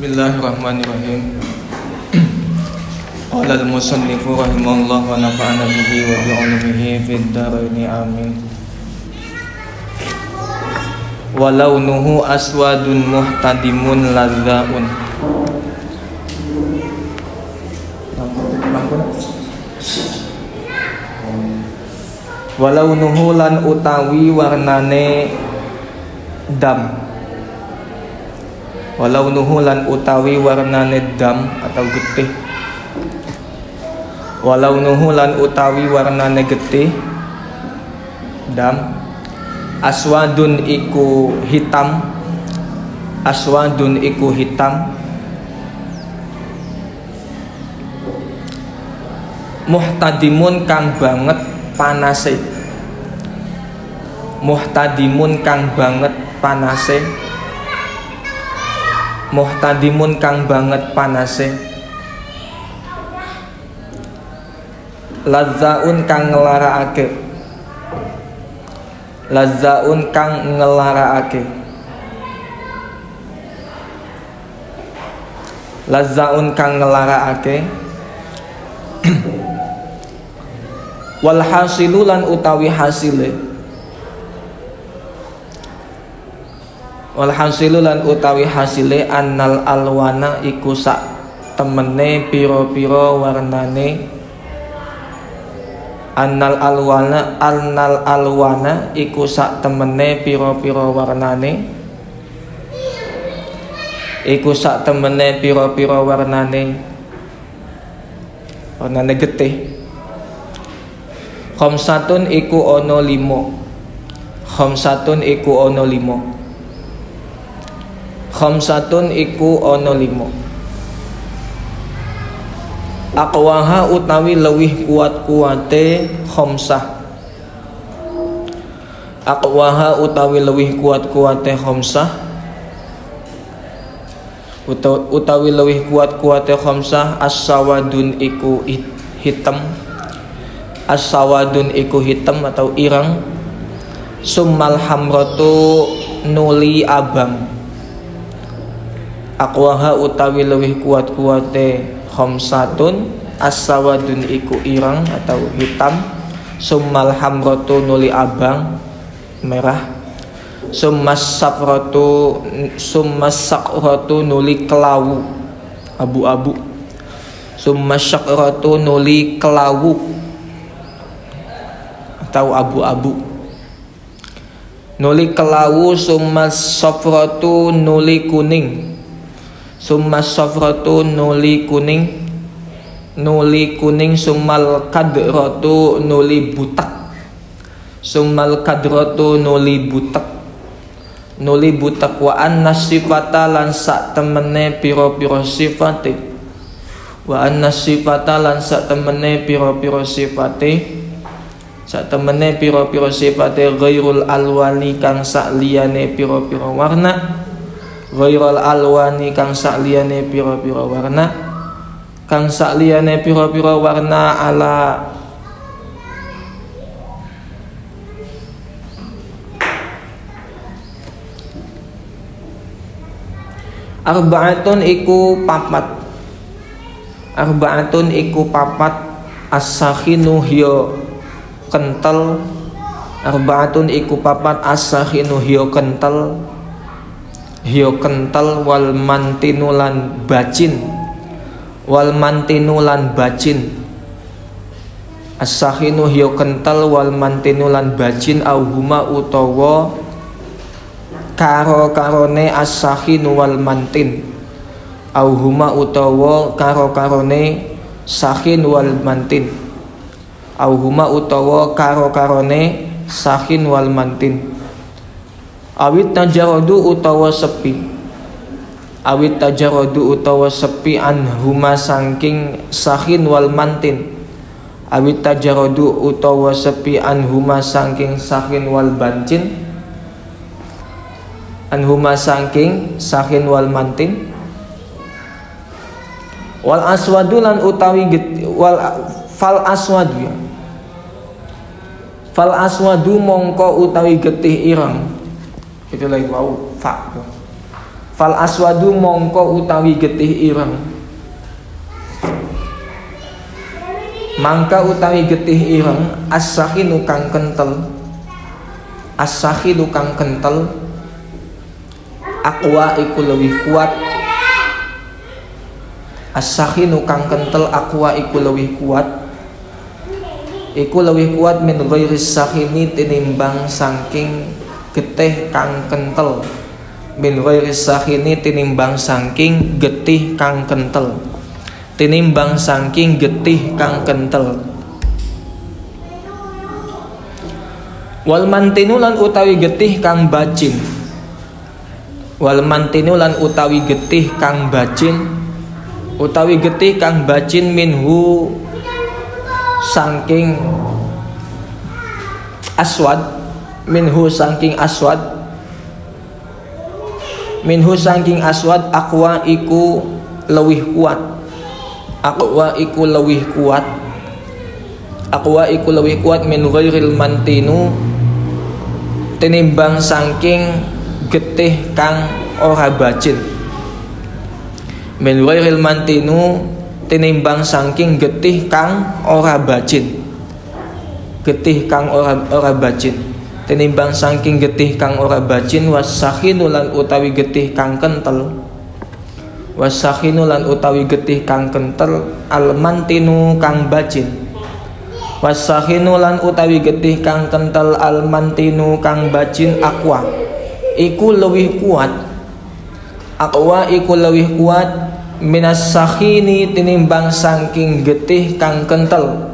Bismillahirrahmanirrahim. Qala al-musannifu rahimahullah wa nafa'ana bihi wa bi'ulumihi fid dharaini amin. Wa launuhu aswadun muhtadimun ladzaun. Wa launuhu lan utawi warnane dam. Walau nuhulan utawi warnane dam atau getih. Walau nuhulan utawi warnane getih dam. Aswadun iku hitam. Aswadun iku hitam. Muhtadimun kang banget panase. Muhtadimun kang banget panase. Muhtadimun kang banget panase. Ladzaun kang ngelaraake. Ladzaun kang ngelaraake. Ladzaun kang ngelaraake. Wal hasilu lan utawi hasile. Walhasilu lan utawi hasile annal alwana iku sak temene pira-pira warnane. Annal alwana iku sak temene pira-pira warnane. Iku sak temene pira-pira warnane. Warnane getih. Khamsatun iku ana 5. Khamsatun iku ana 5. Khamsatun iku ana 5. Aqwaha utawi lewih kuat-kuate khamsah. Aqwaha utawi lewih kuat-kuate khamsah. Utawi lewih kuat-kuate khamsah as-sawadun iku hitam. As-sawadun iku hitam atau ireng. Summal hamratu nuli abang. Aqwaha utawi lewih kuat-kuate khamsatun as-sawadun iku irang atau hitam. Summal hamratu nuli abang merah. Summas sakratu nuli kelawu abu-abu. Summas sakratu nuli kelawu atau abu-abu. Nuli kelawu. Summas safratu nuli kuning. Summas safratu nuli kuning. Nuli kuning. Summal kadratu nuli butak. Summal kadratu nuli butak. Nuli butak. Wa annas sifata lan sak temene pira-pira sifate. Wa annas sifata lan sak temene pira-pira sifate. Sak temene pira-pira sifate ghairul alwani kang sak liyane pira-pira warna. Ghairul alwani kang sak liyane pira-pira warna. Kang sak liyane pira-pira warna ala arba'atun iku papat. Arba'atun iku papat. As-sakhinu hiya kental. Arba'atun iku papat. As-sakhinu hiya kental. Hiya kental. Wal mantinu lan bacin. Wal mantinu lan bacin. As-sakhinu hiya kental. Wal mantinu lan bacin. Auhuma utawa karo-karone as-sakhinu wal mantin. Auhuma utawa karo-karone sakhin wal mantin. Auhuma utawa karo-karone sakhin wal mantin. Awit tajaradu utawa sepi. Awit tajaradu utawa sepi anhuma sangking sakhin wal mantin. Awit tajaradu utawa sepi anhuma sangking sakhin wal bancin. Anhuma sangking sakhin wal mantin. Wal aswadu lan utawi fal aswadu ya. Fal aswadu mongko utawi getih ireng. Itu lagi wau fa. Fal aswadu mongko utawi getih ireng. Mangka utawi getih ireng as-sakhinu kang kentel. As-sakhinu kang kentel aqwa iku leuwih kuat. As-sakhinu kang kentel aqwa iku leuwih kuat. Iku leuwih kuat min ghairi sakhini tinimbang saking getih kang kentel. Min ghairi sakhini tinimbang saking getih kang kentel. Tinimbang saking getih kang kentel. Wal mantinu lan utawi getih kang bacin. Wal mantinu lan utawi getih kang bacin. Utawi getih kang bacin minhu saking aswad. Minhu saking aswad. Minhu saking aswad aqwa iku leuwih kuat. Aqwa iku leuwih kuat. Aqwa iku leuwih kuat min ghairil mantinu tinimbang saking getih kang ora bacin. Min ghairil mantinu tinimbang saking getih kang ora bacin. Getih kang ora bacin tinimbang saking getih kang ora bacin. Wasakhinu lan utawi getih kang kentel. Wasakhinu lan utawi getih kang kentel almantinu kang bacin. Wasakhinu lan utawi getih kang kentel almantinu kang bacin aqwa iku leuwih kuat. Aqwa iku leuwih kuat minas sakhini tinimbang saking getih kang kentel.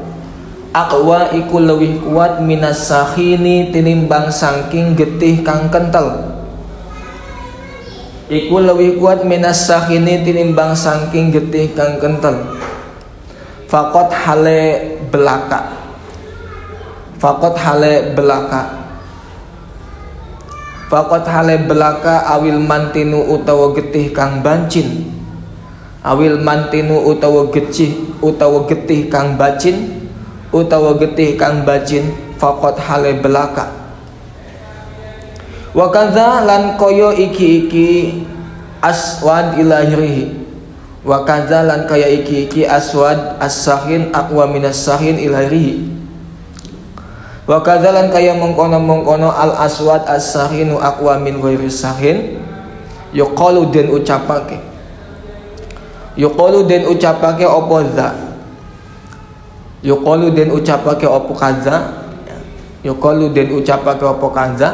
Aqwa iku leuwih kuat minas sakhini tinimbang saking getih kang kentel. Iku leuwih kuat minas sakhini tinimbang saking getih kang kentel. Faqat hale belaka. Faqat hale belaka. Faqat hale belaka awil mantinu utawa getih kang bancin. Awil mantinu utawa getih kang bacin. Utawa getih kang bacin. Faqat hale belaka. Wa kadza lan kaya iki aswad ilahirihi. Wa kadza lan kaya iki aswad as-sakhin aqwa minas sakhin ilahirihi. Wa kadza lan kaya mengkono-mengkono al aswad as-sakhinu aqwa min ghairi sakhin. Yuqalu den ucapake. Yuqalu den ucapake apa za. Yuqalu den ucapake apa kadza. Yuqalu den ucapake apa kadza.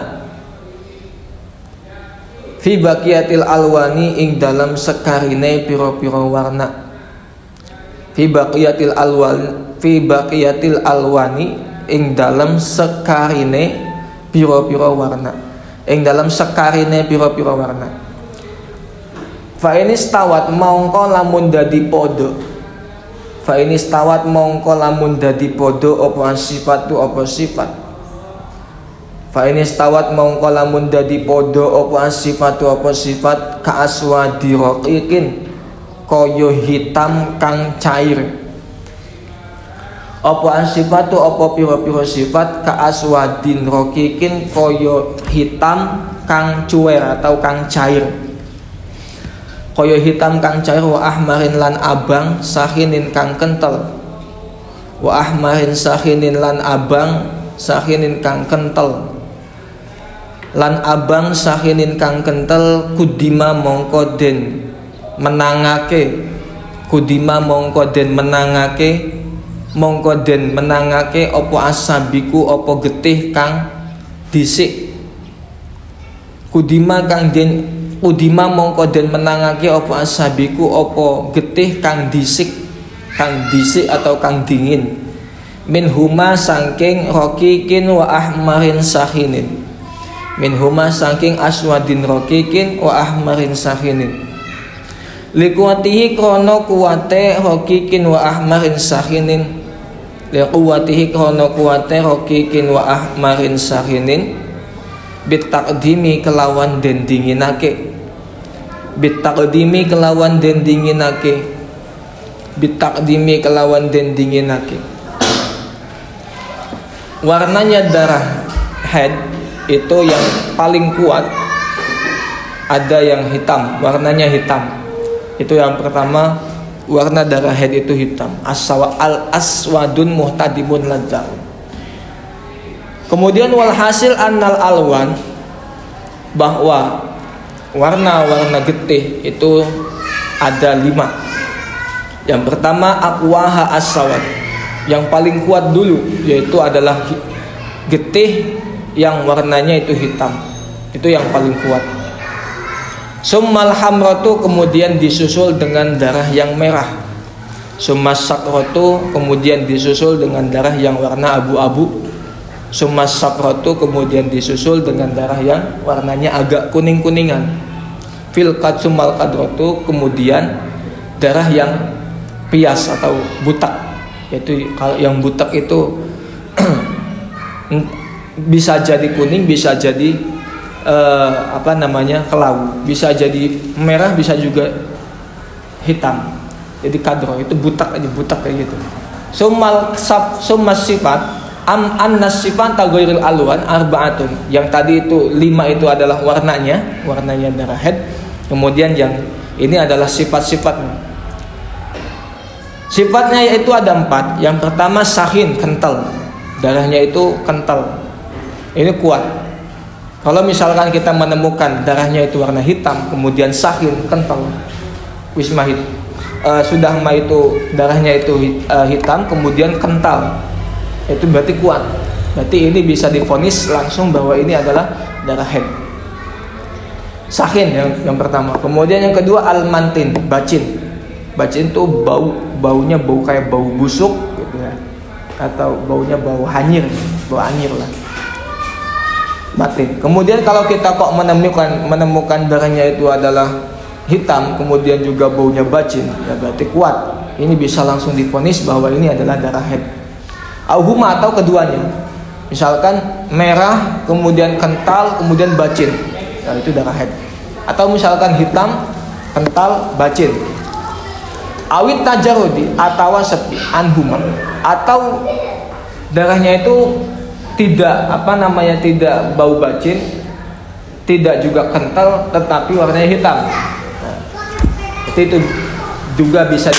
Fi baqiyatil alwani ing dalam sekarine pira-pira warna. Fi baqiyatil alwani ing dalam sekarine pira-pira warna. Ing dalam sekarine pira-pira warna. Fa ini stawat mongko lamun dadi padha. Fa ini stawat mongko lamun dadi padha apa sifat tu apa sifat. Fa ini stawat mongko lamun dadi padha apa sifatu apa sifat ka aswadi raqiqin kaya hitam kang cair. Apa sifatu apa pira-pira sifat ka aswadin raqiqin kaya hitam kang cuer atau kang cair. Kaya hitam kang cair wa ahmarin lan abang sakhinin kang kentel. Wa ahmarin sakhinin lan abang sakhinin kang kentel. Lan abang sakhinin kang kentel kudima mongko den menangake. Kudima mongko den menangake. Mongko den menangake apa asabiku apa getih kang disik. Kudima mongko den menangake apa asabiku apa getih kang disik. Kang disik atau kang dingin. Min huma saking raqiqin wa ahmarin sakhinin. Min huma saking aswadin raqiqin wa ahmarin sakhinin. Liquwatihi krono kuwate raqiqin wa ahmarin sakhinin. Liquwatihi krono kuwate raqiqin wa ahmarin sakhinin. Bitaqdimi kelawan den dinginake. Bitaqdimi kelawan den dinginake. Bitaqdimi kelawan den dinginake. Warnanya darah haid itu yang paling kuat ada yang hitam, warnanya hitam. Itu yang pertama, warna darah haid itu hitam. Al-aswadun muhtadimun ladzah. Kemudian walhasil annal alwan, bahwa warna-warna getih itu ada 5. Yang pertama aqwaha as-sawad, yang paling kuat dulu yaitu adalah getih yang warnanya itu hitam. Itu yang paling kuat. Summal hamratu, kemudian disusul dengan darah yang merah. Summas sakratu, kemudian disusul dengan darah yang warna abu-abu. Summas safratu, kemudian disusul dengan darah yang warnanya agak kuning-kuningan. Filqad summal qadratu, kemudian darah yang pias atau butak. Yaitu kalau yang butak itu bisa jadi kuning, bisa jadi kelau, bisa jadi merah, bisa juga hitam. Jadi kadro itu butak aja, butak kayak gitu. Summas sifat annas sifat taghairul alwan arba'atun. Yang tadi itu 5 itu adalah warnanya darah haid. Kemudian yang ini adalah sifat-sifatnya. Sifatnya yaitu ada 4. Yang pertama sahin, kental. Darahnya itu kental. Ini kuat. Kalau misalkan kita menemukan darahnya itu warna hitam, kemudian sahin, kental, wismahid, sudah mah itu darahnya itu hitam, kemudian kental, itu berarti kuat. Berarti ini bisa divonis langsung bahwa ini adalah darah haid. Sahin yang pertama. Kemudian yang kedua al-mantin, bacin. Bacin itu baunya bau kayak bau busuk gitu ya. Atau baunya bau anyir lah. Batin. Kemudian kalau kita kok menemukan darahnya itu adalah hitam, kemudian juga baunya bacin, ya berarti kuat. Ini bisa langsung divonis bahwa ini adalah darah haid. Auhuma, atau keduanya. Misalkan merah, kemudian kental, kemudian bacin, ya itu darah haid. Atau misalkan hitam, kental, bacin. Awit tajarudi, atau sepi anhuma, atau darahnya itu tidak tidak bau bacin, tidak juga kental, tetapi warnanya hitam. Nah, itu juga bisa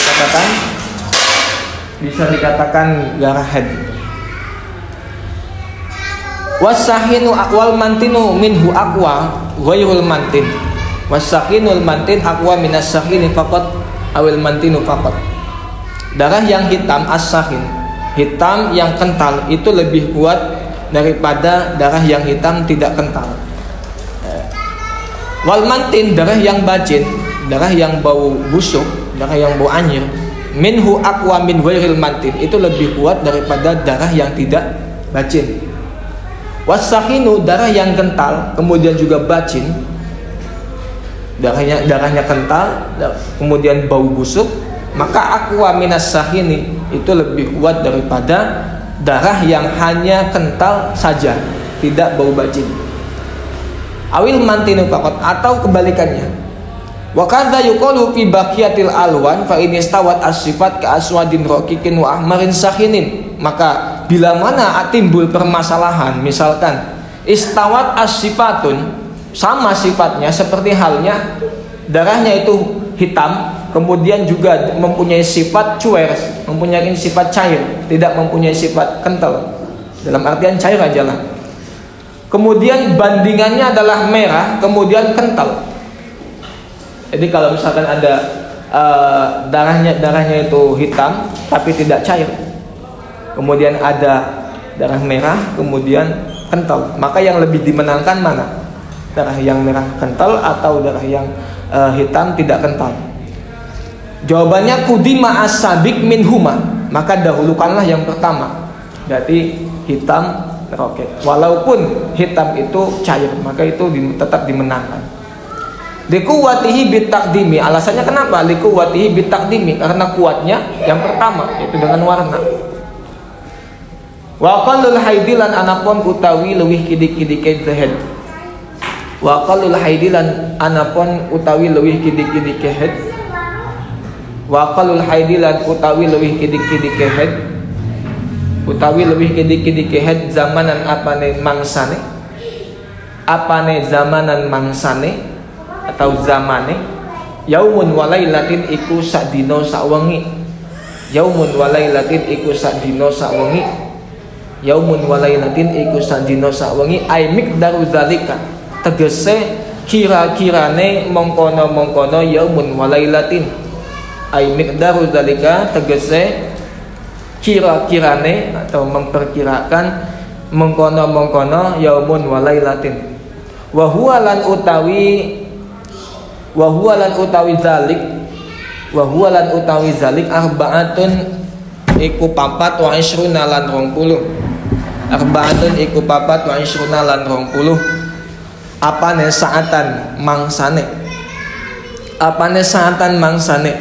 dikatakan darah haid. Wasahinu wal mantinu minhu aqwa ghairul mantin. Wasahinul mantin aqwa minas sahini faqat awil mantinu faqat. Darah yang hitam as-sahin, hitam yang kental itu lebih kuat daripada darah yang hitam tidak kental. Wal mantin, darah yang bacin, darah yang bau busuk, darah yang bau anyir, minhu aqwa min ghairil mantin, itu lebih kuat daripada darah yang tidak bacin. Wasahinu, darah yang kental kemudian juga bacin, darahnya kental kemudian bau busuk, maka aqwa minas sahini, itu lebih kuat daripada darah yang hanya kental saja, tidak bau bacin. Awil mantinu faqat, atau kebalikannya. Wa kadza yuqalu fi baqiyatil alwan fa in istawat as-sifat ka aswadin raqiqin wa ahmarin sakhinin. Maka bila mana timbul permasalahan, misalkan istawat as-sifatun, sama sifatnya seperti halnya darahnya itu hitam, kemudian juga mempunyai sifat cuer, mempunyai sifat cair, tidak mempunyai sifat kental, dalam artian cair aja lah. Kemudian bandingannya adalah merah, kemudian kental. Jadi kalau misalkan ada darahnya itu hitam tapi tidak cair, kemudian ada darah merah kemudian kental, maka yang lebih dimenangkan mana? Darah yang merah kental atau darah yang hitam tidak kental? Jawabannya kudima as-sabiq minhuma, maka dahulukanlah yang pertama, berarti hitam roket. Walaupun hitam itu cair, maka itu tetap dimenangkan. Likuwatihi bitaqdimi, alasannya kenapa? Likuwatihi bitaqdimi, karena kuatnya yang pertama, yaitu dengan warna. Wa qallul haidilan anapun utawi leuwih kidik-kidik haid. Wa qallul haidilan anapun utawi leuwih kidik-kidik haid. Wa qallul haidilan utawi leuwih kidik-kidik haid. Utawi leuwih kidik-kidik haid zamanan apane mangsane. Apane zamanan mangsane. atau zamane. Yaumun walailatin iku sak dina sak wengi. Yaumun walailatin iku sak dina sak wengi. Yaumun walailatin iku sak dina sak wengi. Ai miqdaru zalika tegese kira-kirane mongkono-mongkono yaumun walailatin. Ai miqdaru zalika tegese kira-kirane atau memperkirakan mengkono-mengkono yaumun walailatin. Wa huwa lan utawi zalik arbaatun iku papat wa isruna lan 20. Arbaatun iku papat wa isruna lan 20. Apane saatan mangsane. Apane saatan mangsane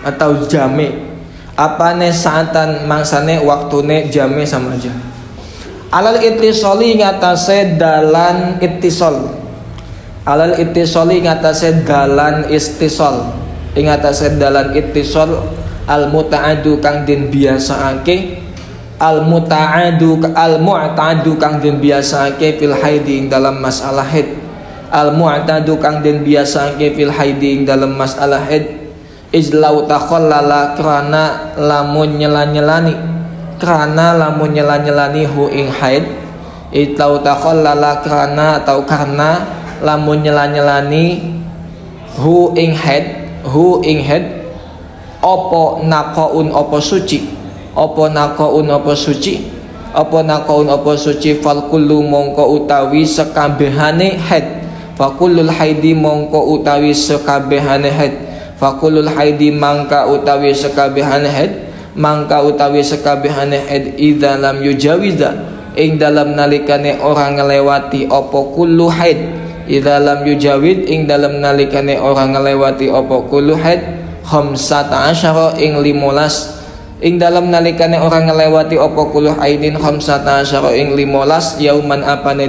atau jame. Apane saatan mangsane waktune jame sama aja. Alal ittisali ngatasé dalan ittisal. Alal ittisali ngatasé dalan istisal. Ing ngatasé dalan ittisal al mutaaddu kang den biasaake. Al mu'tadu kang den biasaake fil haidi ing dalam masalah haid. Al mu'tadu kang den biasaake fil haidi ing dalam masalah haid. Izlau takhallala karena lamun nyela-nyelani hu ing haid. Izlau takhallala karena atau karena lamun nyela-nyelani hu ing haid opo naqaun opo suci fal kullu mongko utawi sekabehane haid. Fakullul haidi mongko utawi sekabehane haid. Fakulul haidi mangka utawi sekabehane haid idza lam yujawiza ing dalam nalikane orang ngelewati opo kullu haid. Idza lam yujawid ing dalam nalikane orang ngelewati opo kullu haid khamsata asyara ing 15. Ing dalam nalikane orang ngelewati opo kullu haidin khamsata asyara ing 15 yauman apane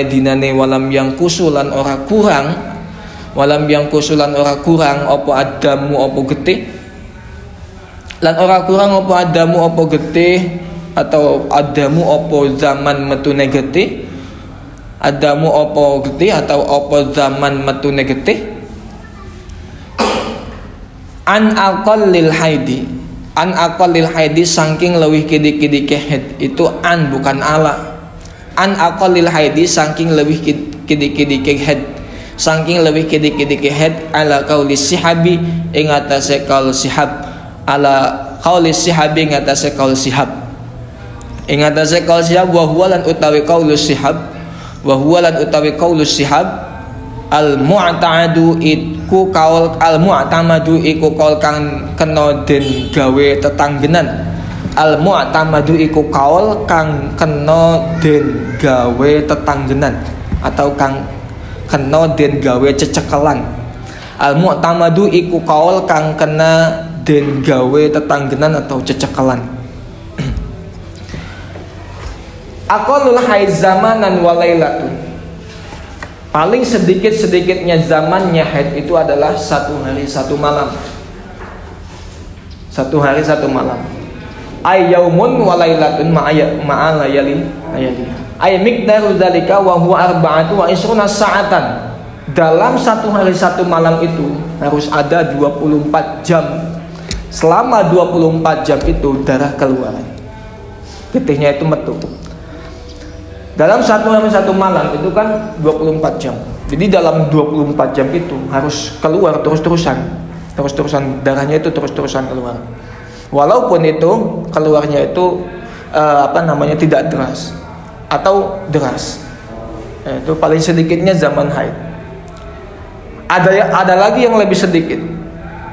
dinane walam yang kusulan ora kurang. Walam yang kusulan ora kurang opo adamu opo getih lan ora kurang opo adamu opo getih atau adamu opo zaman metune getih. Adamu opo getih atau opo zaman metune getih. An aqallil haidi saking leuwih kidik-kidike haid. Itu an bukan ala. An aqallil haidi saking leuwih kidik-kidike haid. Saking lebih kidik-kidik head ala qauli sihabi ing atase qaul sihab. Ala qauli sihabi ing atase qaul sihab. Ing atase qaul sihab wa huwa lan utawi qaulu sihab. Wa huwa lan utawi qaulu sihab al mu'tamadu iku qaul kang kena den gawe tetanggenan. Al mu'tamadu iku qaul kang kena den gawe tetanggenan atau kang kena den gawe cecekelan. Al mu'tamadu iku kaul kang kena den gawe tetanggenan atau cecekelan. Aqallul haid zamanan walailatun. Paling sedikit-sedikitnya zamannya haid itu adalah 1 hari 1 malam. 1 hari 1 malam. Ay yaumun walailatun ma'alayali ay miqdaru dzalika wa huwa arba'atu wa isruna sa'atan. Dalam 1 hari 1 malam itu harus ada 24 jam. Selama 24 jam itu darah keluar. Getihnya itu metu. Dalam 1 hari 1 malam itu kan 24 jam. Jadi dalam 24 jam itu harus keluar terus-terusan darahnya itu terus-terusan keluar. Walaupun itu keluarnya itu tidak deras atau deras. Itu paling sedikitnya zaman haid. Ada lagi yang lebih sedikit.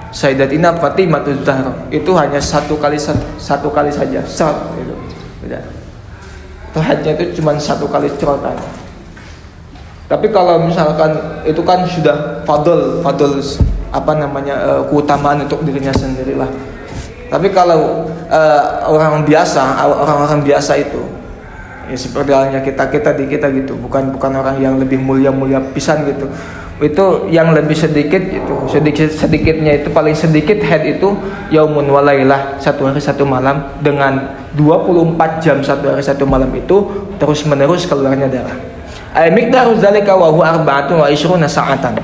Sayyidatina Fatimah Zahra itu hanya 1 kali saja. Itu. Beda. Itu haidnya itu cuma 1 kali cerotan. Tapi kalau misalkan itu kan sudah fadl keutamaan untuk dirinya sendirilah. Tapi kalau orang-orang biasa itu ya seperti halnya kita gitu, bukan orang yang lebih mulia pisan gitu. Itu yang lebih sedikit itu, sedikitnya itu paling sedikit haid itu yaumun walailah 1 hari 1 malam dengan 24 jam 1 hari 1 malam itu terus menerus keluarnya darah. Ay miqdaru zalika wa huwa arba'atun wa ishruna sa'atan.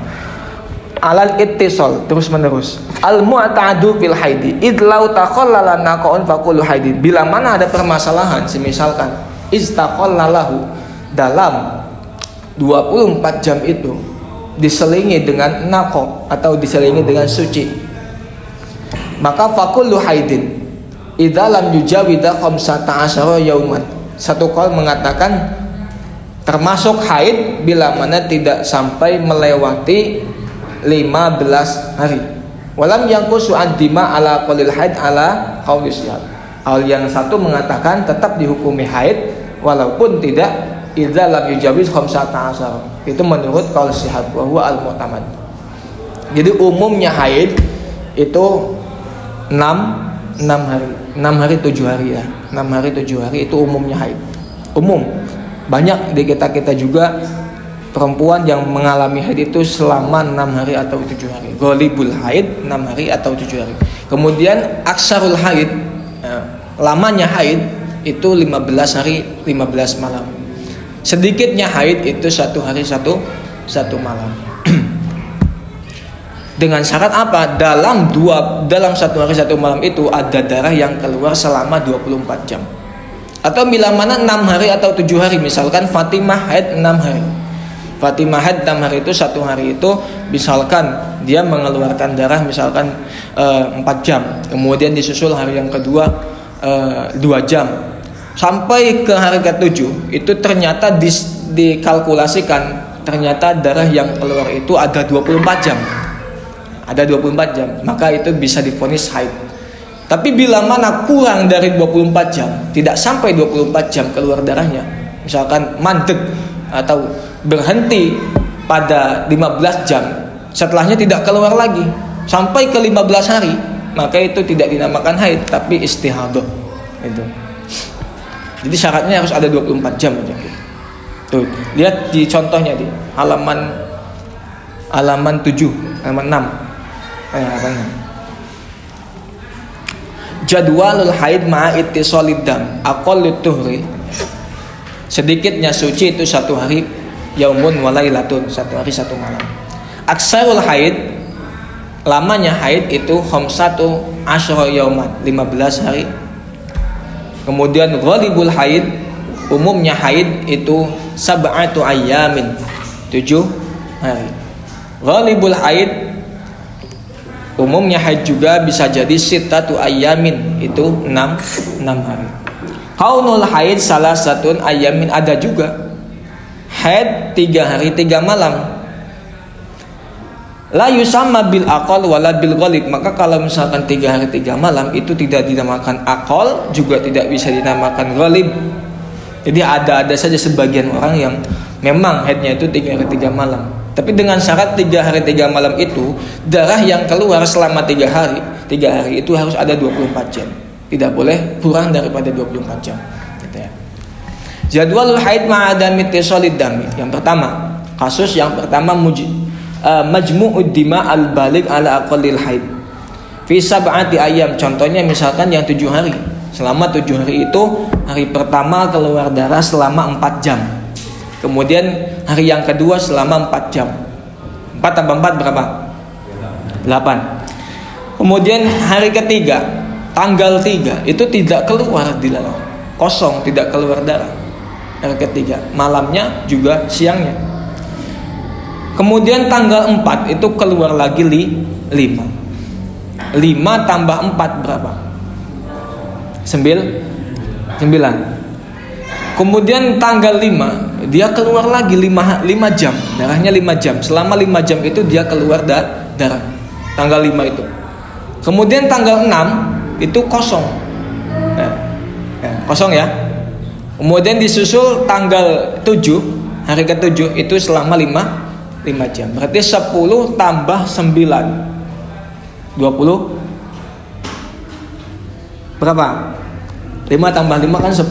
Alal ittisal, terus menerus. Al mu'tadu fil haidi id law taqallala naqaun faqulu haidi. Bila mana ada permasalahan, semisalkan istaqallalahu dalam 24 jam itu diselingi dengan naqo atau diselingi dengan suci, maka faqulu haidin idza lam yujawida 15 yauman. Satu qaul mengatakan termasuk haid bila mana tidak sampai melewati 15 hari. Walam yangkusu ad-dima ala qalil haid ala qauli syihab. Hal yang satu mengatakan tetap dihukumi haid walaupun tidak idza lam yujawiz 15. Itu menurut qaul syihab wa huwa al-mu'tamad. Jadi umumnya haid itu 6 hari. 6 hari 7 hari ya. 6 hari 7 hari itu umumnya haid. Umum. Banyak di kita juga perempuan yang mengalami haid itu selama 6 hari atau 7 hari. Ghalibul haid 6 hari atau 7 hari. Kemudian aksarul haid, lamanya haid itu 15 hari 15 malam. Sedikitnya haid itu 1 hari 1 malam. Dengan syarat apa? Dalam 1 hari 1 malam itu ada darah yang keluar selama 24 jam. Atau bila mana 6 hari atau 7 hari, misalkan Fatimah haid 6 hari. Fatimah haid 6 hari itu 1 hari itu misalkan dia mengeluarkan darah misalkan 4 jam, kemudian disusul hari yang kedua 2 jam sampai ke hari ke-7 itu ternyata dikalkulasikan ternyata darah yang keluar itu ada 24 jam. Ada 24 jam, maka itu bisa divonis haid. Tapi bila mana kurang dari 24 jam, tidak sampai 24 jam keluar darahnya, misalkan mandek atau berhenti pada 15 jam, setelahnya tidak keluar lagi sampai ke 15 hari, maka itu tidak dinamakan haid tapi istihadah. Itu. Jadi syaratnya harus ada 24 jam aja. Tuh, lihat di contohnya di halaman 7, halaman 6. Jadwalul haid ma'a ittisalid dam aqallut tuhri. Sedikitnya suci itu 1 hari yaumun walailatun, 1 hari 1 malam. Aksarul haid, lamanya haid itu 15 yauman, 15 hari. Kemudian ghalibul haid, umumnya haid itu 7 ayyamin, 7 hari. Ghalibul haid, umumnya haid juga bisa jadi 6 ayyamin, itu 6 hari. Kaunul haid salah satu ayamin, ada juga haid 3 hari 3 malam. La yusamma bil aqal wala bil ghalib. Maka kalau misalkan 3 hari 3 malam itu tidak dinamakan aqal, juga tidak bisa dinamakan ghalib. Jadi ada saja sebagian orang yang memang haidnya itu 3 hari 3 malam. Tapi dengan syarat 3 hari 3 malam itu darah yang keluar selama 3 hari itu harus ada 24 jam. Tidak boleh kurang daripada 24 jam. Gitu ya. Jadwalul haid ma'adami ittisalid dami. Yang pertama, kasus yang pertama majmu'ud dima al-baligh ala aqallil haid fi 7 ayyam. Contohnya misalkan yang 7 hari. Selama 7 hari itu hari pertama keluar darah selama 4 jam. Kemudian hari yang kedua selama 4 jam. 4 tambah 4 berapa? 8. Kemudian hari ketiga tanggal 3 itu tidak keluar di dalam, kosong, tidak keluar darah. Hari ketiga malamnya juga siangnya. Kemudian tanggal 4 itu keluar lagi 5 tambah 4 berapa? 9. Kemudian tanggal 5 dia keluar lagi 5 jam, darahnya 5 jam. Selama 5 jam itu dia keluar darah. Tanggal 5 itu. Kemudian tanggal 6 itu kosong. Kosong ya. Kemudian disusul tanggal 7, hari ke-7 itu selama 5 jam. Berarti 10 tambah 9 20 berapa? 5 tambah 5 kan 10.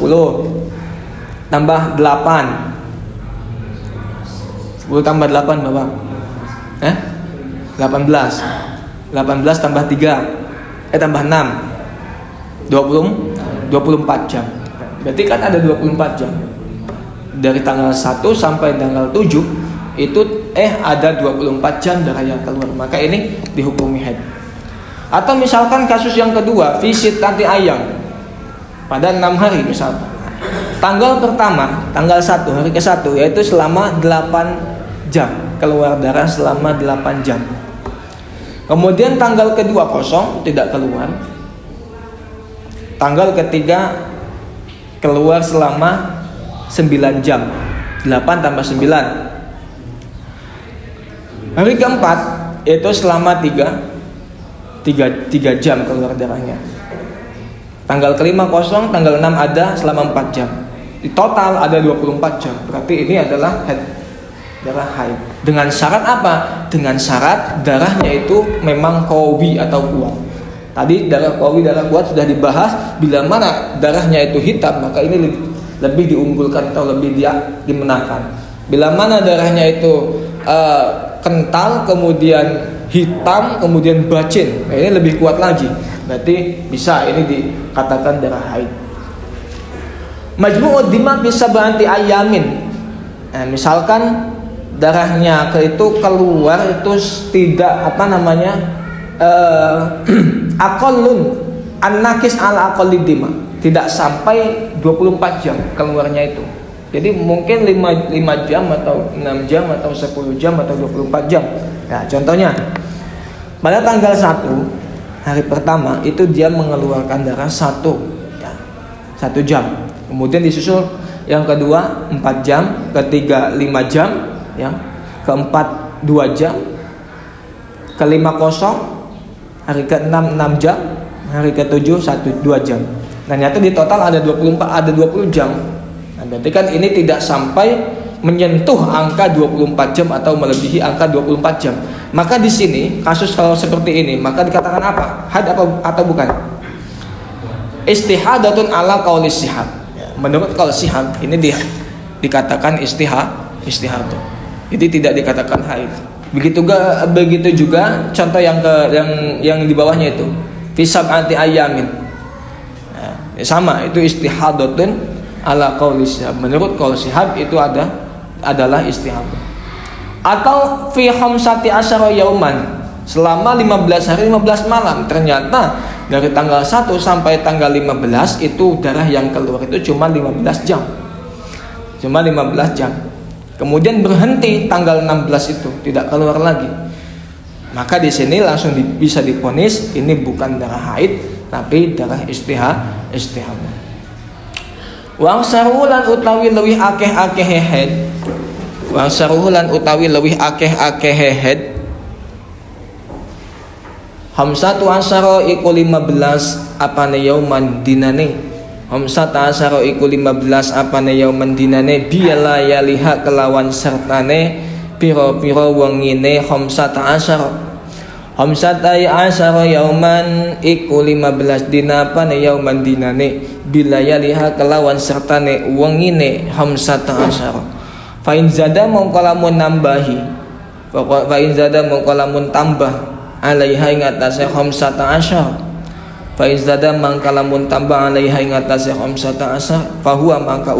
Tambah 8. 10 tambah 8 berapa? 18. 18 tambah 3 tambah 6 24 jam. Berarti kan ada 24 jam. dari tanggal 1 sampai tanggal 7 itu ada 24 jam darah yang keluar, maka ini dihukumi haid. Atau misalkan kasus yang kedua, visit nanti ayam pada 6 hari misalkan. Tanggal pertama, tanggal 1, hari ke-1 yaitu selama 8 jam, keluar darah selama 8 jam. Kemudian tanggal kedua kosong, tidak keluar. Tanggal ketiga keluar selama 9 jam. 8 tambah 9. Hari keempat itu selama 3 jam keluar darahnya. Tanggal kelima kosong, tanggal 6 ada selama 4 jam. Di total ada 24 jam. Berarti ini adalah darah haid. Dengan syarat apa? Dengan syarat darahnya itu memang qawi atau kuat. Tadi darah qawi, darah kuat sudah dibahas. Bila mana darahnya itu hitam, maka ini lebih diunggulkan atau lebih dimenangkan. Bila mana darahnya itu kental, kemudian hitam, kemudian bacin, ini lebih kuat lagi. Berarti bisa ini dikatakan darah haid. Majmu'ud dima bisa berhenti ayamin. Nah, misalkan darahnya itu keluar itu tidak aqallun an-nakis ala aqallid dima, tidak sampai 24 jam keluarnya itu. Jadi mungkin 5 jam atau 6 jam atau 10 jam atau 24 jam. Nah, contohnya pada tanggal 1 hari pertama itu dia mengeluarkan darah 1 jam. Kemudian disusul yang kedua 4 jam, ketiga 5 jam, ya. Keempat 2 jam, kelima kosong, hari ke-6 6 jam, hari ke-7 2 jam. Nah, nyata di total ada 20 jam. Nah, berarti kan ini tidak sampai menyentuh angka 24 jam atau melebihi angka 24 jam. Maka di sini kasus kalau seperti ini maka dikatakan apa? Haid atau bukan? Istihadatun ala qauli Shihab. Menurut qaul Shihab ini dikatakan istihadah. Jadi tidak dikatakan haid. Begitu juga contoh yang di bawahnya itu fisab anti ayamin. Nah, sama itu istihadatun ala qauli Shihab. Menurut qaul Shihab itu adalah istihadah. Atau fi khamsati asyara yauman, selama 15 hari 15 malam. Ternyata dari tanggal 1 sampai tanggal 15 itu darah yang keluar itu cuma 15 jam. Cuma 15 jam. Kemudian berhenti tanggal 16 itu, tidak keluar lagi. Maka di sini langsung bisa divonis ini bukan darah haid tapi darah istihadah. Wa sarulan utawi leuwih akeh-akeh haid. Wa sarulan utawi leuwih akeh-akeh haid. Hamsatu asyara iku 15 apane yauman dinane. Hamsatu asyara iku 15 apane yauman dinane biala yaliha kelawan sertane pira-pira wengine hamsatu asyara. Hamsatu asyara yauman iku 15 dina apane yauman dinane bila yaliha kelawan sertane wengine hamsatu asyara. Fa in zada mongko lamun nambahi. Fa in zada mongko lamun tambah alaiha ing atase khamsata asyar. Fa izada mangka lamun tambah alaiha ing atase khamsata asyar fahuwa mangka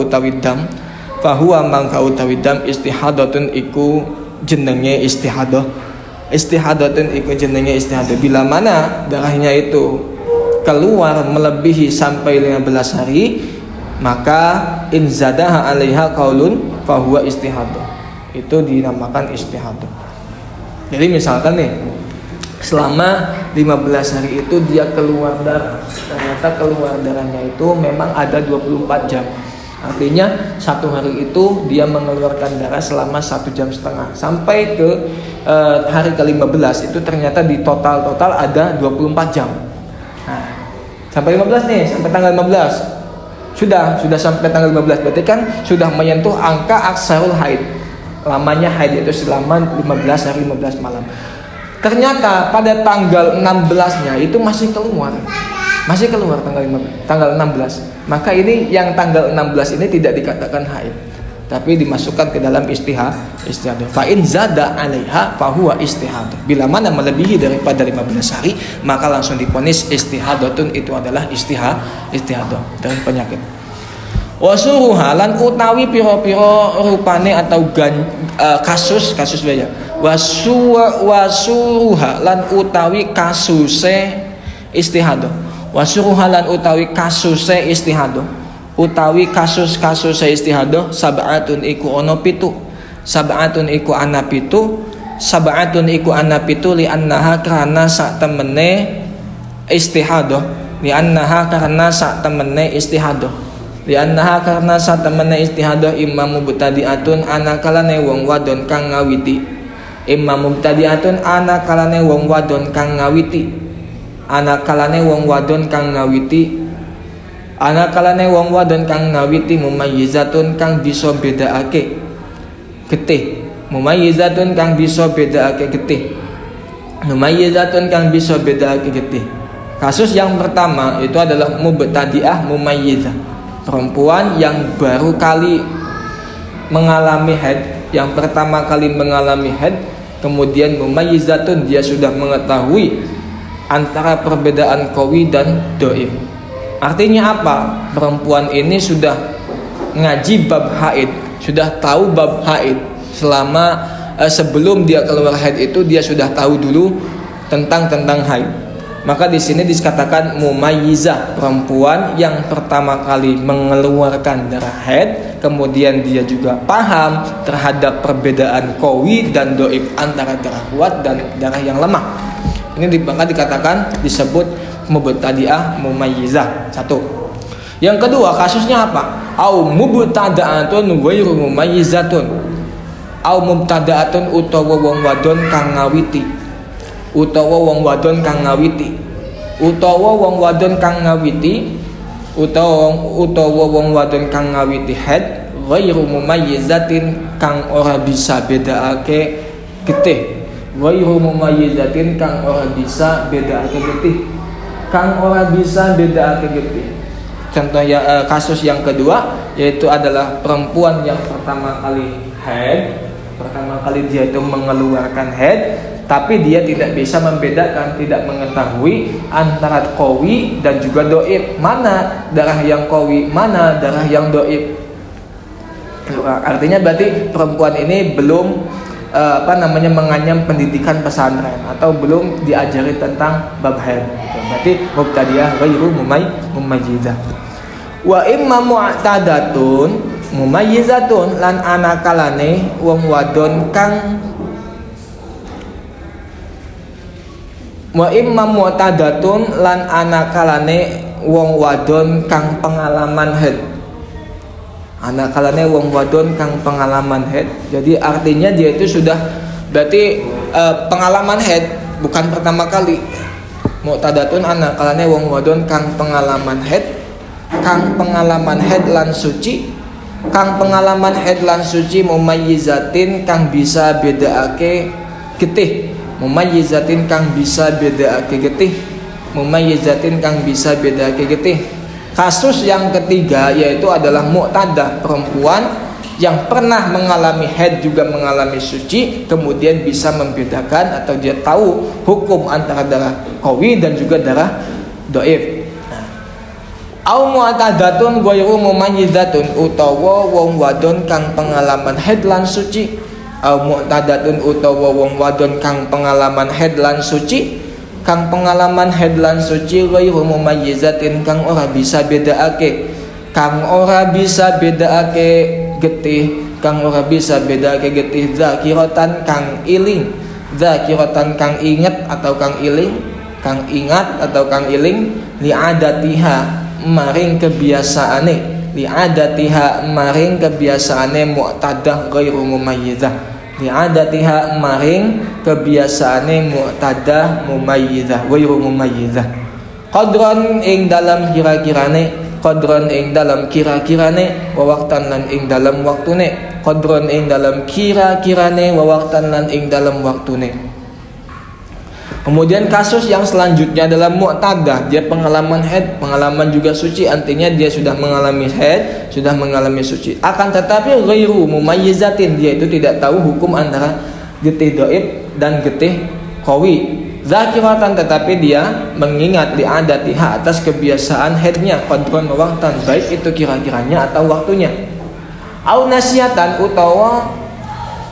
utawi dam istihadatun iku jenenge istihadah. Istihadatun iku jenenge istihadah bila mana darahnya itu keluar melebihi sampai 15 hari maka in zadaha alaiha qaulun fahuwa istihadah. Itu dinamakan istihadah. Jadi misalkan nih selama 15 hari itu dia keluar darah. Ternyata keluar darahnya itu memang ada 24 jam. Artinya satu hari itu dia mengeluarkan darah selama 1,5 jam. Sampai ke hari ke-15 itu ternyata di total ada 24 jam. Nah, sampai 15 nih, sampai tanggal 15. Sudah sampai tanggal 15. Berarti kan sudah menyentuh angka aksarul haid. Lamanya haid itu selama 15 hari 15 malam. Ternyata pada tanggal 16-nya itu masih keluar tanggal 16. Maka ini yang tanggal 16 ini tidak dikatakan haid, tapi dimasukkan ke dalam istihadah. Fa in zada 'alaiha fa huwa istihadah. Bila mana melebihi daripada 15 hari, maka langsung divonis istihadatun itu adalah istihadah dari penyakit. Wasuruha lan utawi pira-pira rupane atau kasus baya. Wasuruha lan utawi kasuse istihadah. Wasuruha lan utawi kasuse istihadah. Utawi kasus-kasuse istihadah sab'atun iku ana pitu. Sab'atun iku ana pitu. Sab'atun iku ana pitu li annaha karena sak temene istihadah. Li annaha karena sak temene istihadah. Li annaha karena sak temene istihadah imam mubtadi'atun ana kalane wong wadon kang ngawiti. Imam mubtadi'atun ana kalane wong wadon kang ngawiti. Ana kalane wong wadon kang ngawiti. Ana kalane wong wadon kang ngawiti mumayyizatun kang bisa bedakake getih. Mumayyizatun kang bisa bedakake getih. Mumayyizatun kang bisa bedakake getih. Kasus yang pertama itu adalah mubtadi'ah mumayyizah. Perempuan yang baru kali mengalami haid, yang pertama kali mengalami haid, kemudian mumayyizatun dia sudah mengetahui antara perbedaan qawi dan dhaif. Artinya apa? Perempuan ini sudah ngaji bab haid, sudah tahu bab haid. Selama sebelum dia keluar haid itu dia sudah tahu dulu tentang haid. Maka di sini dikatakan mumayyizah, perempuan yang pertama kali mengeluarkan darah haid, kemudian dia juga paham terhadap perbedaan qawi dan dhaif antara darah kuat dan darah yang lemah. Ini maka dikatakan disebut mubtadi'ah mumayyizah. Satu. Yang kedua kasusnya apa? Au mubtada'atun ghairu mumayyizatun. Au mubtada'atun utawa wong wadon kang ngawiti. Utawa wong wadon kang ngawiti. Utawa wong wadon kang ngawiti. Utawa wong wadon kang ngawiti haid ghairu mumayyizatin kang ora bisa bedakake getih. Ghairu mumayyizatin kang ora bisa bedakake getih. Kang ora bisa bedakake getih. Contoh kasus yang kedua yaitu adalah perempuan yang pertama kali haid, pertama kali dia itu mengeluarkan haid, tapi dia tidak bisa membedakan, tidak mengetahui antara qawi dan juga dhaif, mana darah yang qawi, mana darah yang dhaif. Artinya berarti perempuan ini belum menganyam pendidikan pesantren atau belum diajari tentang bab haid. Berarti mubtadi'ah ghairu mumayyizah. Wa imma mu'tadatun mumayyizatun lan anakalane wong wadon kang wa imma mu'tadatun lan anakalane wong wadon kang pengalaman haid. Anakalane wong wadon kang pengalaman haid. Jadi artinya dia itu sudah berarti pengalaman haid, bukan pertama kali. Mu'tadatun anakalane wong wadon kang pengalaman haid, kang pengalaman haid lan suci, kang pengalaman haid lan suci mumayyizatin kang bisa bedakake getih. Mumayyizatin kang bisa bedakake getih. Mumayyizatin kang bisa bedakake getih. Kasus yang ketiga yaitu adalah mu'tadah, perempuan yang pernah mengalami haid juga mengalami suci, kemudian bisa membedakan atau dia tahu hukum antara darah qawi dan juga darah dhaif. Au mu'tadatun ghairu mumayyidatun utawa wong wadon kang pengalaman haid lan suci. Au mu'tadatun utawa wong wadon kang pengalaman haid lan suci. Kang pengalaman haid lan suci ghairu mumayyizatin kang ora bisa bedaake. Kang ora bisa bedaake getih, kang ora bisa bedakake getih zakiratan kang iling. Zakiratan kang inget atau kang iling, kang ingat atau kang iling li adatiha maring kebiasaane, li adatiha maring kebiasaane mu'tadah ghairu mumayyizah. Li adatiha maring kebiasaane mu'tadah mumayyizah ghairu mumayyizah. Qadran ing dalam kira-kirane, qadran ing dalam kira-kirane wa waqtan lan ing dalam waktune. Qadran ing dalam kira-kirane wa waqtan lan ing dalam waktune. Kemudian kasus yang selanjutnya adalah mu'tadah, dia pengalaman haid, pengalaman juga suci, artinya dia sudah mengalami haid, sudah mengalami suci. Akan tetapi ghairu mumayyizatin, dia itu tidak tahu hukum antara getih dhaif dan getih qawi. Zakiratan, tetapi dia mengingat li'adatiha atas kebiasaan haidnya, qadron waqtan, baik itu kira-kiranya atau waktunya. Au nasiatan utawa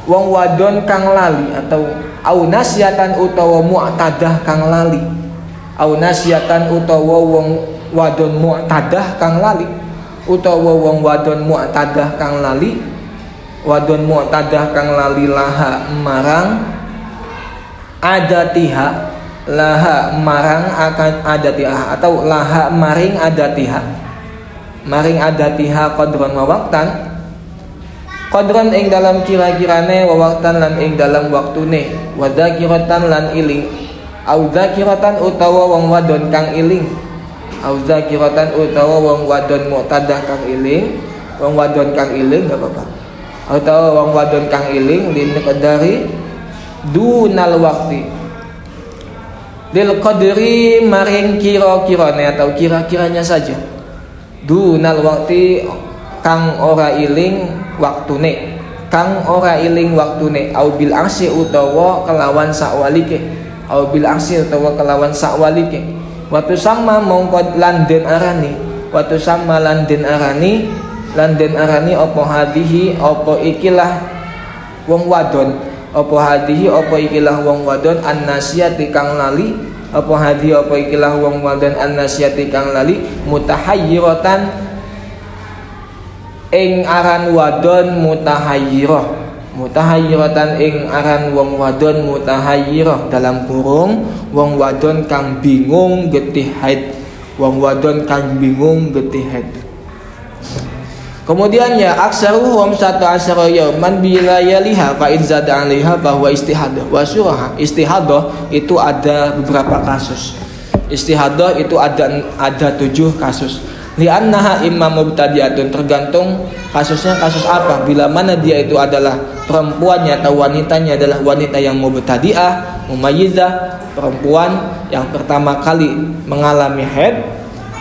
wong wadon kang lali, atau au nasiatan utawa mu'tadah kang lali. Au nasiatan utawa wong wadon mu'tadah kang lali, utawa wong wadon mu'tadah kang lali. Wadon mu'tadah kang lali laha marang adatiha, laha marang akan adatiha, atau laha maring adatiha, maring adatiha qadron wa waqtan, qadron ing dalam kira-kirane, wa waqtan lan ing dalam waktune, wa dzakiratan lan iling, au dzakiratan utawa wong wadon kang iling, au dzakiratan utawa wong wadon mu'tadah kang iling, wong wadon kang iling gak apa-apa, utawa wong wadon kang iling lin qadari dunal waktu, lil qadri maring kira-kirane atau kira-kiranya saja, dunal waktu kang ora iling waktune, kang ora iling waktune, au bil aksi utawa kelawan sakwalike, au bil aksi utawa kelawan sakwalike, watu sama mongkot landen arani, watu sama landen arani, landen arani opo hadihi opo ikilah wong wadon, opo hadihi opo ikilah wong wadon an-nasiyati kang lali, opo hadihi opo ikilah wong wadon an-nasiyati kang lali, mutahayyiratan ing aran wadon mutahayyirah, mutahayyiratan ing aran wong wadon mutahayyirah, dalam kurung wong wadon kang bingung getih haid, wong wadon kang bingung getih haid. Kemudian ya aksaruhum 11 yauman bila yaliha fa in zada 'alaiha bahwa istihadah wa suraha. Istihadah itu ada beberapa kasus. Istihadah itu ada 7 kasus. Li'annaha imma mubtadi'atun, tergantung kasusnya kasus apa. Bila mana dia itu adalah perempuannya atau wanitanya adalah wanita yang mubtadi'ah, mumayyizah, perempuan yang pertama kali mengalami haid,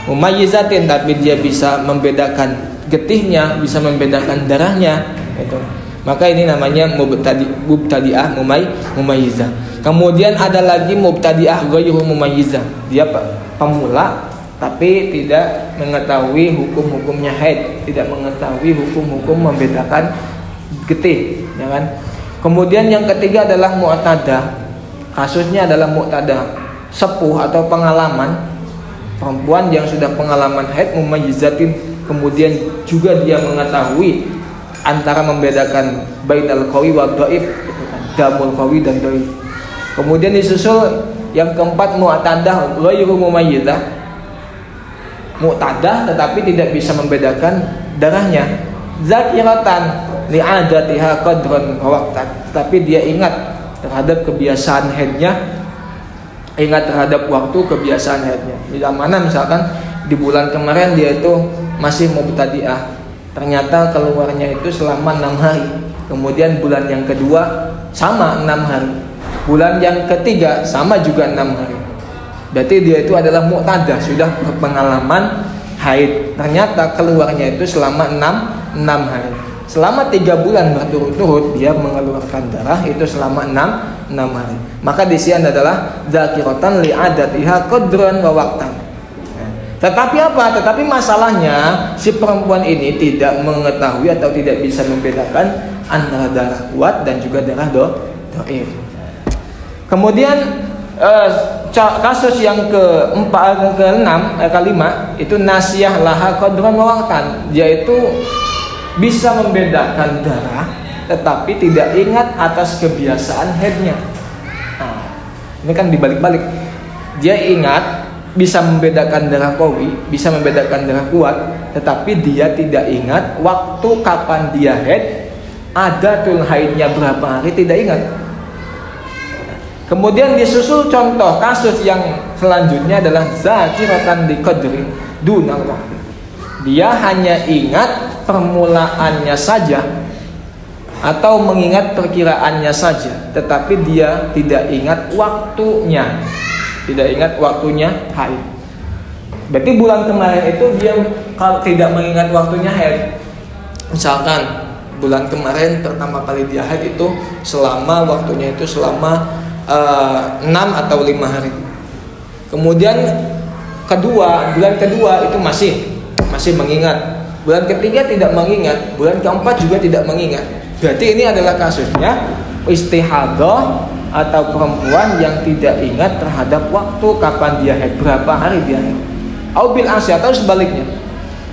mumayyizatin, tapi dia bisa membedakan getihnya, bisa membedakan darahnya, itu. Maka ini namanya mubtadi'ah mumayyizah. Kemudian ada lagi mubtadi'ah ghairu mumayyizah. Dia pemula tapi tidak mengetahui hukum-hukumnya haid, tidak mengetahui hukum-hukum membedakan getih, ya kan? Kemudian yang ketiga adalah mu'tadah. Kasusnya adalah mu'tadah, sepuh atau pengalaman, perempuan yang sudah pengalaman haid, mumayyizatin, kemudian juga dia mengetahui antara membedakan bainal qawi wa dhaif, damul qawi dan dhaif. Kemudian disusul yang keempat mu'tadah ghairu mumayyizah, mu'tadah tetapi tidak bisa membedakan darahnya, zakiratan li'adatiha qadran wa waqtan, tapi dia ingat terhadap kebiasaan haidnya, ingat terhadap waktu kebiasaan haidnya. Bila mana misalkan di bulan kemarin dia itu masih mubtadi'ah, ternyata keluarnya itu selama 6 hari. Kemudian bulan yang kedua sama 6 hari, bulan yang ketiga sama juga 6 hari. Berarti dia itu adalah mu'tadah, sudah berpengalaman haid. Ternyata keluarnya itu selama 6 hari. Selama 3 bulan berturut-turut dia mengeluarkan darah itu selama 6 hari. Maka di sini adalah zakiratan li'adatiha qadran wa waqtan. Tetapi apa? Tetapi masalahnya si perempuan ini tidak mengetahui atau tidak bisa membedakan antara darah kuat dan juga darah dhaif. Kemudian kasus yang kelima itu nasiyah laha qadran wa waqtan. Dia itu bisa membedakan darah tetapi tidak ingat atas kebiasaan haidnya. Nah, ini kan dibalik-balik. Dia ingat bisa membedakan darah qawi, bisa membedakan darah kuat, tetapi dia tidak ingat waktu kapan dia haid, adatul haidnya berapa hari, tidak ingat. Kemudian disusul contoh kasus yang selanjutnya adalah zakiratan liqadri dunal waqti. Dia hanya ingat permulaannya saja atau mengingat perkiraannya saja, tetapi dia tidak ingat waktunya. Tidak ingat waktunya haid. Berarti bulan kemarin itu dia kalau tidak mengingat waktunya haid. Misalkan bulan kemarin pertama kali dia haid itu selama waktunya itu selama 6 atau 5 hari. Kemudian bulan kedua itu masih mengingat. Bulan ketiga tidak mengingat, bulan keempat juga tidak mengingat. Berarti ini adalah kasusnya istihadah atau perempuan yang tidak ingat terhadap waktu kapan dia haid, berapa hari dia haid. Au bil asy atau sebaliknya.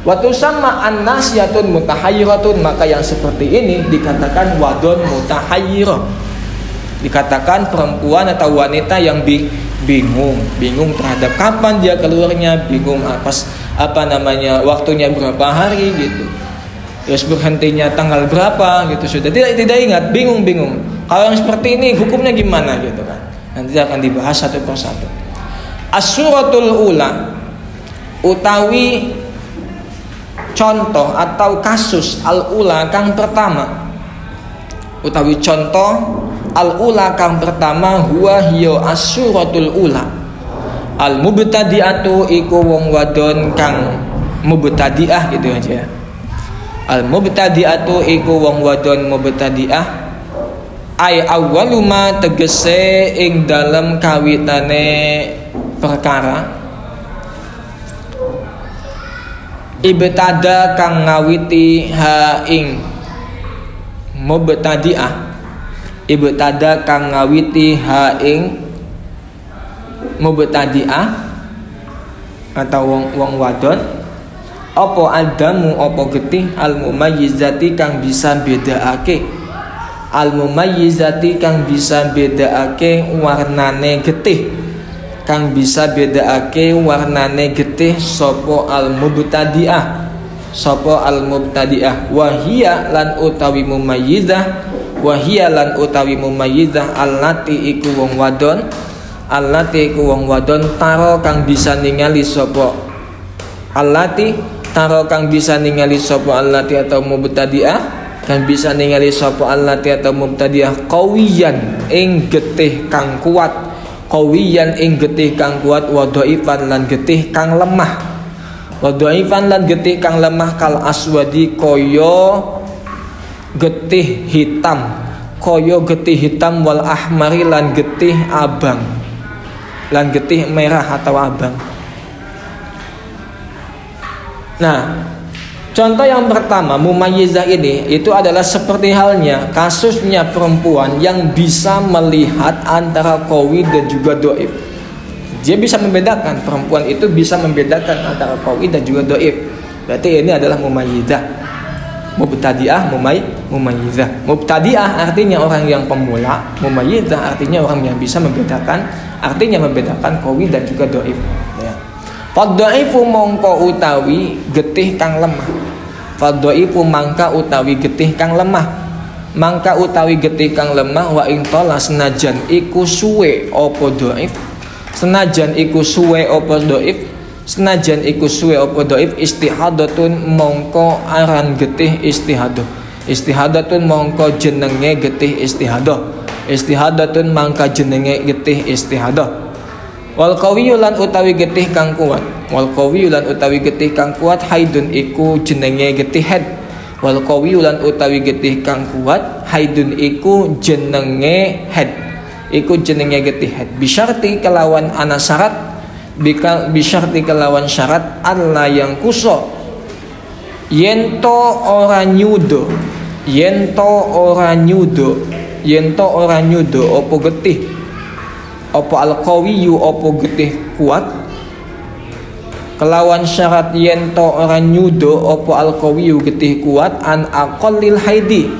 Waktu sama an-nasyatun mutahayyiratun, maka yang seperti ini dikatakan wadon mutahayyirah. Dikatakan perempuan atau wanita yang bingung terhadap kapan dia keluarnya, bingung waktunya berapa hari gitu. Terus berhentinya tanggal berapa gitu, sudah tidak ingat, bingung. Kalau yang seperti ini hukumnya gimana gitu kan? Nanti akan dibahas satu persatu. As-suratul ula utawi contoh atau kasus al-ula kang pertama. Utawi contoh al-ula kang pertama huwa hiya as-suratul ula. Al-mubtadi'atu iku wong wadon kang mubtadi'ah gitu aja. Al-mubtadi'atu iku wong wadon mubtadi'ah ai awwalu ma tegese ing dalem kawitane perkara ibtada kang ngawiti ha ing mubtadi'ah. Ibtada kang ngawiti ha ing mubtadi'ah atau wong wadon apa adamu apa getih al mumayyizati kang bisa bedaake. Al mumayyizati kang bisa bedaake warnane getih. Kang bisa bedaake warnane getih sapa al mubtadi'ah. Sapa al mubtadi'ah wahia lan utawi mumayyizah. Wahia lan utawi mumayyizah allati iku wong wadon. Allati iku wong wadon taro kang bisa ningali sapa allati taro kang bisa ningali sapa allati atau mubtadi'ah. Kang bisa ningali sapa allati atau mubtadi'ah qawiyan ing getih kang kuat. Qawiyan ing getih kang kuat wa dhaifan lan getih kang lemah. Wa dhaifan lan getih kang lemah kal aswadi kaya getih hitam. Kaya getih hitam wal ahmari lan getih abang. Lan getih merah atau abang. Nah, contoh yang pertama mumayyizah ini itu adalah seperti halnya kasusnya perempuan yang bisa melihat antara qawi dan juga dhaif. Dia bisa membedakan, perempuan itu bisa membedakan antara qawi dan juga dhaif. Berarti ini adalah mumayyizah. Mubtadi'ah, mumayyizah. Mubtadi'ah artinya orang yang pemula, mumayyizah artinya orang yang bisa membedakan, artinya membedakan qawi dan juga dhaif. Ya. Fadhaifu mongko utawi getih kang lemah. Fadhaifu mangka utawi getih kang lemah. Mangka utawi getih kang lemah wa ing tola senajan iku suwe apa dhaif. Senajan iku suwe apa dhaif. Senajan iku suwe apa dhaif istihadatun mongko aran getih istihadah. Istihadatun mongko jenenge getih istihadah. Istihadatun mangka jenenge getih istihadah. Wal qawiyyu lan utawi getih kang kuat. Wal qawiyyu lan utawi getih kang kuat haidun iku jenenge getih haid. Wal qawiyyu lan utawi getih kang kuat haidun iku jenenge haid. Iku jenenge getih haid. Bisyarti kelawan ana syarat bisyarti kelawan syarat alla yang kuso yento ora nyudo. Yento ora nyudo. Yento ora nyudo opo getih apa al-qawiyyu apa getih kuat kelawan syarat yento ora nyudo apa al-qawiyyu getih kuat an aqallil haidi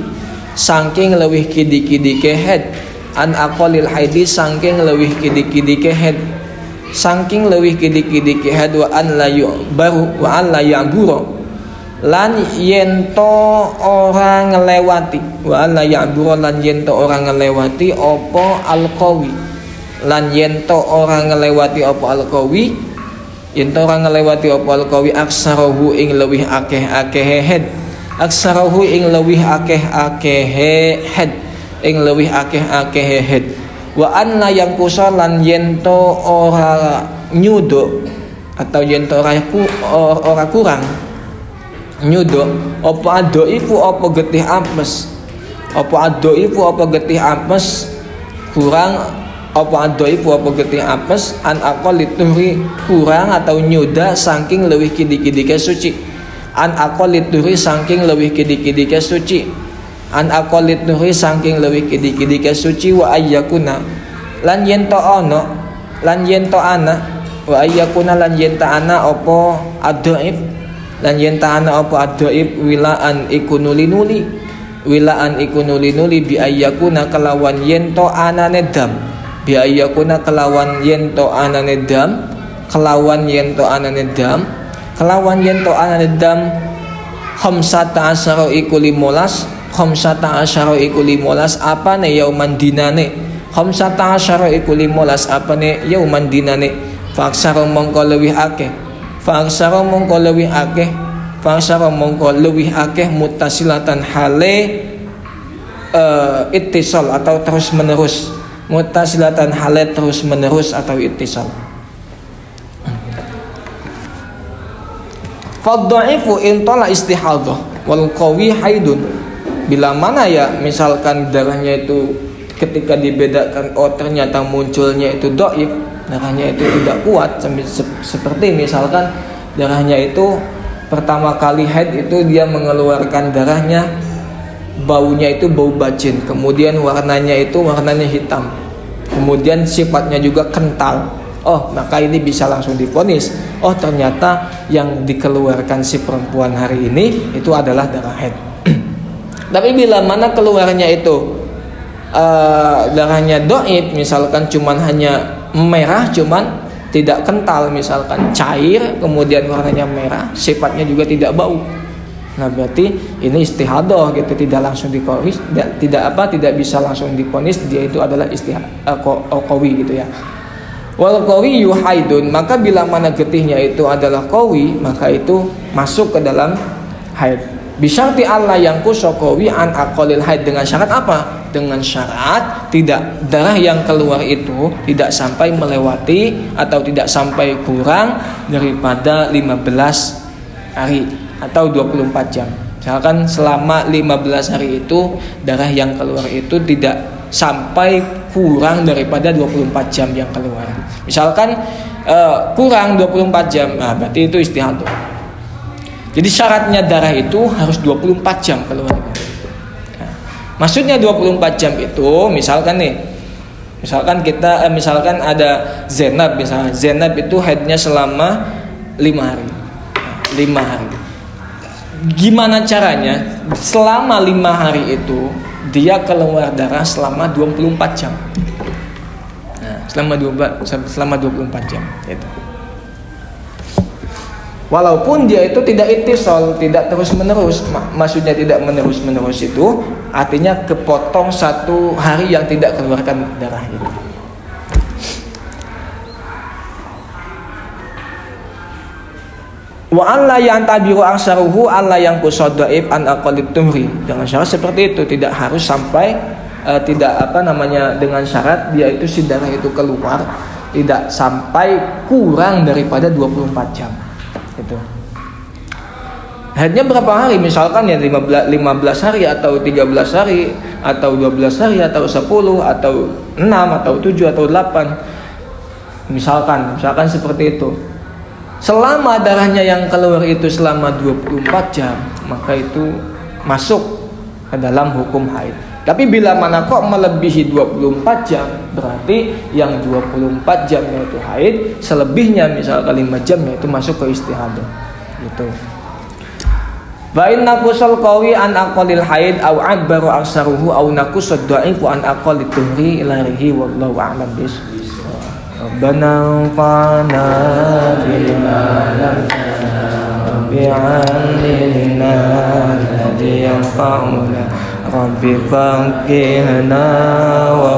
saking leuwih kidi-kidike haid. An aqallil haidi saking leuwih kidi-kidike haid. Saking leuwih kidi-kidike haid wa an la baru wa an la ya'buru lan yento ora ngelewati. Wa an la ya'buru lan yento ora ngelewati apa al-qawi. Lan yento orang ngelewati apa al-qawi. Yento orang ngelewati apa al-qawi aksarahu ing lewih akeh-akeh head. Aksarahu ing lewih akeh-akeh head. Ing lewih akeh-akeh head. Wa an la yang kusalan yento ora nyudo atau yento ora kurang nyudo apa adoifu apa getih apes. Apa adoifu apa getih apes kurang apa adhaifu apa getih apes an aqallit tuhri kurang atau nyuda saking leuwih kidi-kidi suci an aqallit tuhri saking leuwih kidi-kidi suci an aqallit tuhri saking leuwih kidi-kidi suci wa ayyakuna lan yen to ana lan yen to ana wa ayyakuna lan yen ta ana apa adhaif lan yen ta ana apa adhaif wilaan ikunuli-nuli wilaan ikunuli-nuli bi ayyakuna kelawan yen to anane dam bi ayyakuna kelawan yen to anane dam kelawan yen to anane dam kelawan yen to anane dam khamsata asyara iku 15 khamsata asyara iku 15 apane yauman dinane khamsata asyara iku 15 apane yauman dinane faksara mongko leuwih akeh faksara mongko leuwih akeh faksara mongko leuwih akeh muttasilatan hale ittisal atau terus menerus muttasilatan hale terus menerus atau ittisal. Fadha'ifu intala istihadhah wal qawi haidun. Bila mana ya misalkan darahnya itu ketika dibedakan oh ternyata munculnya itu dhaif, darahnya itu tidak kuat seperti misalkan darahnya itu pertama kali haid itu dia mengeluarkan darahnya baunya itu bau bacin, kemudian warnanya itu warnanya hitam, kemudian sifatnya juga kental. Oh, maka ini bisa langsung divonis. Oh, ternyata yang dikeluarkan si perempuan hari ini itu adalah darah haid. Tapi bila mana keluarnya itu darahnya dhaif, misalkan cuman hanya merah, cuman tidak kental, misalkan cair, kemudian warnanya merah, sifatnya juga tidak bau. Nah, berarti ini istihadah gitu, tidak langsung divonis, tidak bisa langsung divonis dia itu adalah qawi gitu ya. Wal qawi yuhaidun, maka bila mana getihnya itu adalah qawi, maka itu masuk ke dalam haid. Bisyarti Allah yang qawi an aqalil haid, dengan syarat apa? Dengan syarat tidak darah yang keluar itu tidak sampai melewati atau tidak sampai kurang daripada 15 hari atau 24 jam. Misalkan selama 15 hari itu darah yang keluar itu tidak sampai kurang daripada 24 jam yang keluar. Misalkan kurang 24 jam, nah berarti itu istihadah. Jadi syaratnya darah itu harus 24 jam keluar. Nah, maksudnya 24 jam itu misalkan nih, misalkan ada Zainab, misalnya Zainab itu haidnya selama 5 hari. 5 hari. Gimana caranya? Selama 5 hari itu dia keluar darah selama 24 jam. Nah, selama 24 jam itu. Walaupun dia itu tidak ittisal, tidak terus-menerus, maksudnya tidak menerus-menerus itu artinya kepotong 1 hari yang tidak keluarkan darah itu. Wa alla yang tabiru aksaruhu alla yang kusadaif an aqalit tumri, dengan syarat seperti itu, tidak harus sampai dengan syarat dia itu si darah itu keluar tidak sampai kurang daripada 24 jam itu. Haidnya berapa hari? Misalkan ya 15 hari atau 13 hari atau 12 hari atau 10 atau 6 atau 7 atau 8. Misalkan seperti itu. Selama darahnya yang keluar itu selama 24 jam, maka itu masuk ke dalam hukum haid. Tapi bila mana kok melebihi 24 jam, berarti yang 24 jamnya itu haid, selebihnya misalkan 5 jamnya itu masuk ke istihadah. Gitu. Wa inna kusal qawi an aqalil haid aw abbaru aksaruhu aw naqusad dha'ifu an aqalit tuhri ilarihi wallahu a'lam bis. Rabbana fa'na bima lamtana bi'almina alladhi yanfa'una Rabbi faqihna wa